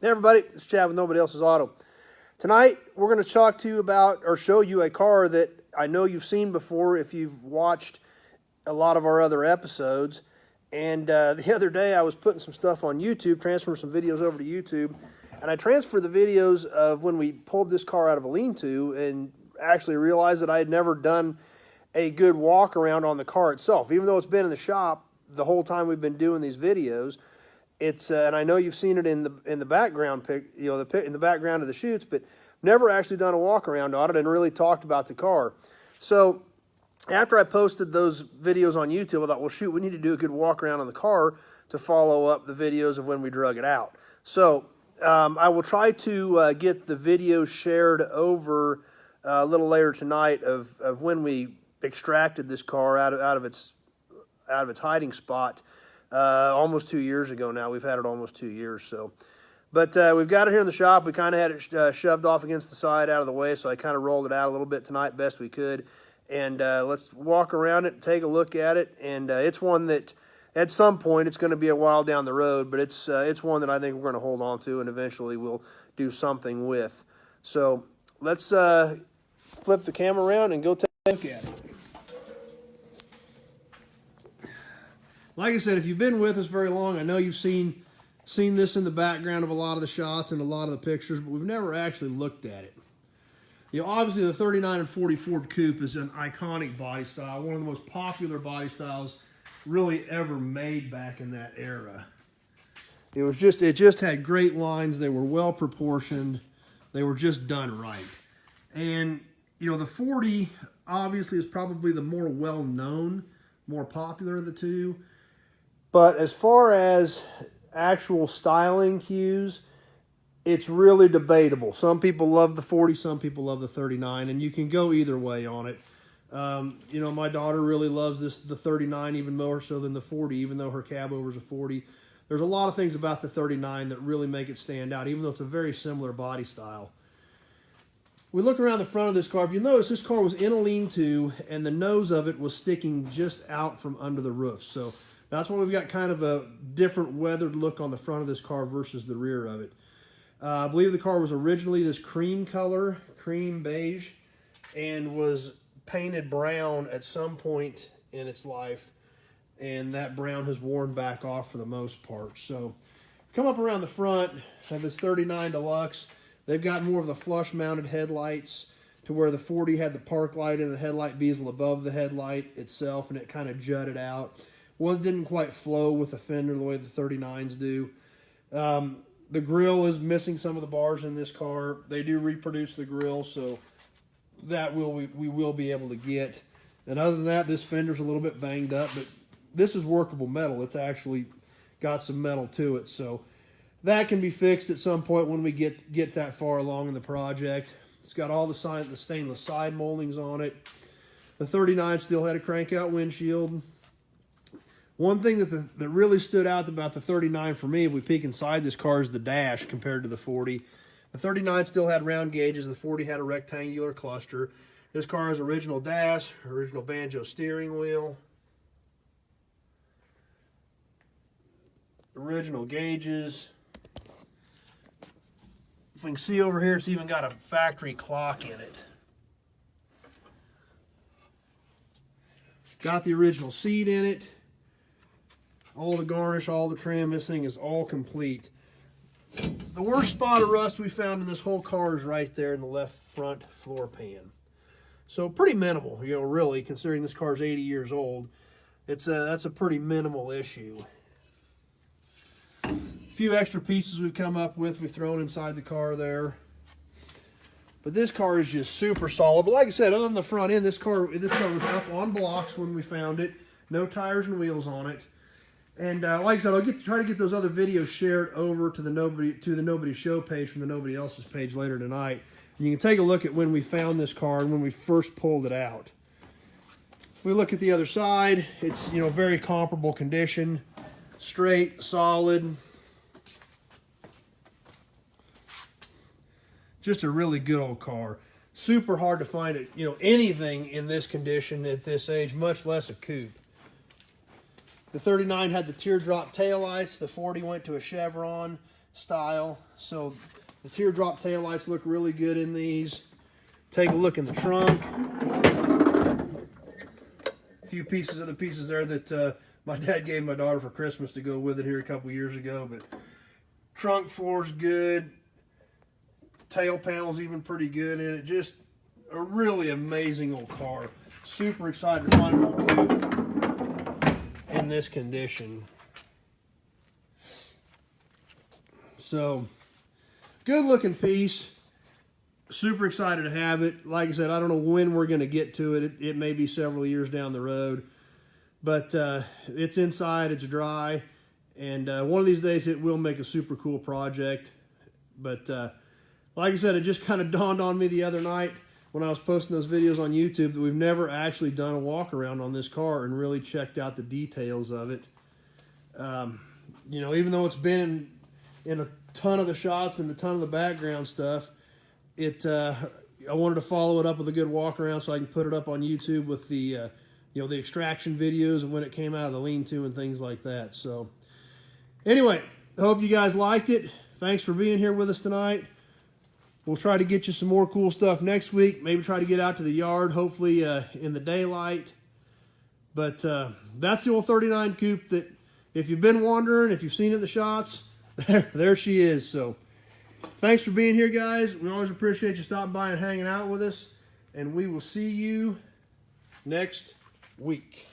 Hey everybody, it's Chad with Nobody Else's Auto. Tonight we're going to talk to you about or show you a car that I know you've seen before if you've watched a lot of our other episodes. And the other day I was putting some stuff on YouTube, transferring some videos over to YouTube, and I transferred the videos of when we pulled this car out of a lean-to and actually realized that I had never done a good walk around on the car itself. Even though it's been in the shop the whole time we've been doing these videos, it's and I know you've seen it in the background in the background of the shoots, but never actually done a walk around on it and really talked about the car. So after I posted those videos on YouTube, I thought, well, shoot, we need to do a good walk around on the car to follow up the videos of when we drug it out. So I will try to get the videos shared over a little later tonight of when we extracted this car out of its hiding spot. Almost 2 years ago now. We've had it almost 2 years. So, but we've got it here in the shop. We kind of had it shoved off against the side out of the way, so I kind of rolled it out a little bit tonight best we could. And let's walk around it and take a look at it. And it's one that at some point it's going to be a while down the road, but it's one that I think we're going to hold on to and eventually we'll do something with. So let's flip the camera around and go take a look at it. Like I said, if you've been with us very long, I know you've seen this in the background of a lot of the shots and a lot of the pictures, but we've never actually looked at it. You know, obviously the 39 and 40 Ford Coupe is an iconic body style, one of the most popular body styles really ever made back in that era. It just had great lines. They were well proportioned. They were just done right. And you know, the 40 obviously is probably the more well-known, more popular of the two. But as far as actual styling cues, it's really debatable. Some people love the 40, some people love the 39, and you can go either way on it. You know, my daughter really loves the 39 even more so than the 40, even though her cab over is a 40. There's a lot of things about the 39 that really make it stand out, even though it's a very similar body style. We look around the front of this car. If you notice, this car was in a lean-to, and the nose of it was sticking just out from under the roof. So that's why we've got kind of a different weathered look on the front of this car versus the rear of it. I believe the car was originally this cream color, cream beige, and was painted brown at some point in its life, and that brown has worn back off for the most part. So come up around the front, have this 39 Deluxe. They've got more of the flush-mounted headlights to where the 40 had the park light and the headlight bezel above the headlight itself, and it kind of jutted out. Well, it didn't quite flow with the fender the way the 39s do. The grille is missing some of the bars in this car. They do reproduce the grille, so that we will be able to get. And other than that, this fender's a little bit banged up, but this is workable metal. It's actually got some metal to it, so that can be fixed at some point when we get that far along in the project. It's got all the stainless side moldings on it. The 39 still had a crank-out windshield. One thing that really stood out about the 39 for me, if we peek inside this car, is the dash compared to the 40. The 39 still had round gauges. The 40 had a rectangular cluster. This car has original dash, original banjo steering wheel, original gauges. If we can see over here, it's even got a factory clock in it. Got the original seat in it. All the garnish, all the trim, this thing is all complete. The worst spot of rust we found in this whole car is right there in the left front floor pan. So pretty minimal, you know, really, considering this car is 80 years old. That's a pretty minimal issue. A few extra pieces we've come up with, we've thrown inside the car there. But this car is just super solid. But like I said, other than the front end, this car was up on blocks when we found it. No tires and wheels on it. And like I said, I'll try to get those other videos shared over to the Nobody Show page from the Nobody Else's page later tonight. And you can take a look at when we found this car and when we first pulled it out. We look at the other side. It's, you know, very comparable condition, straight, solid. Just a really good old car. Super hard to find it, you know, anything in this condition at this age, much less a coupe. The 39 had the teardrop taillights. The 40 went to a chevron. style. So the teardrop taillights look really good in these. Take a look in the trunk. A few pieces of the pieces there that my dad gave my daughter for Christmas to go with it here a couple years ago. But trunk floor's good. Tail panel's even pretty good in it. Just a really amazing old car. Super excited to find an old Coupe in this condition. So, good looking piece. Super excited to have it. Like I said, I don't know when we're going to get to it. It may be several years down the road. But it's inside, it's dry. And one of these days it will make a super cool project. But like I said, it just kind of dawned on me the other night when I was posting those videos on YouTube that we've never actually done a walk around on this car and really checked out the details of it. You know, even though it's been in a ton of the shots and a ton of the background stuff, I wanted to follow it up with a good walk around so I can put it up on YouTube with the you know, the extraction videos of when it came out of the lean-to and things like that. So anyway, I hope you guys liked it. Thanks for being here with us tonight. We'll try to get you some more cool stuff next week. Maybe try to get out to the yard, hopefully in the daylight. But that's the old 39 Coupe that, if you've been wondering, if you've seen it in the shots, there she is. So thanks for being here, guys. We always appreciate you stopping by and hanging out with us. And we will see you next week.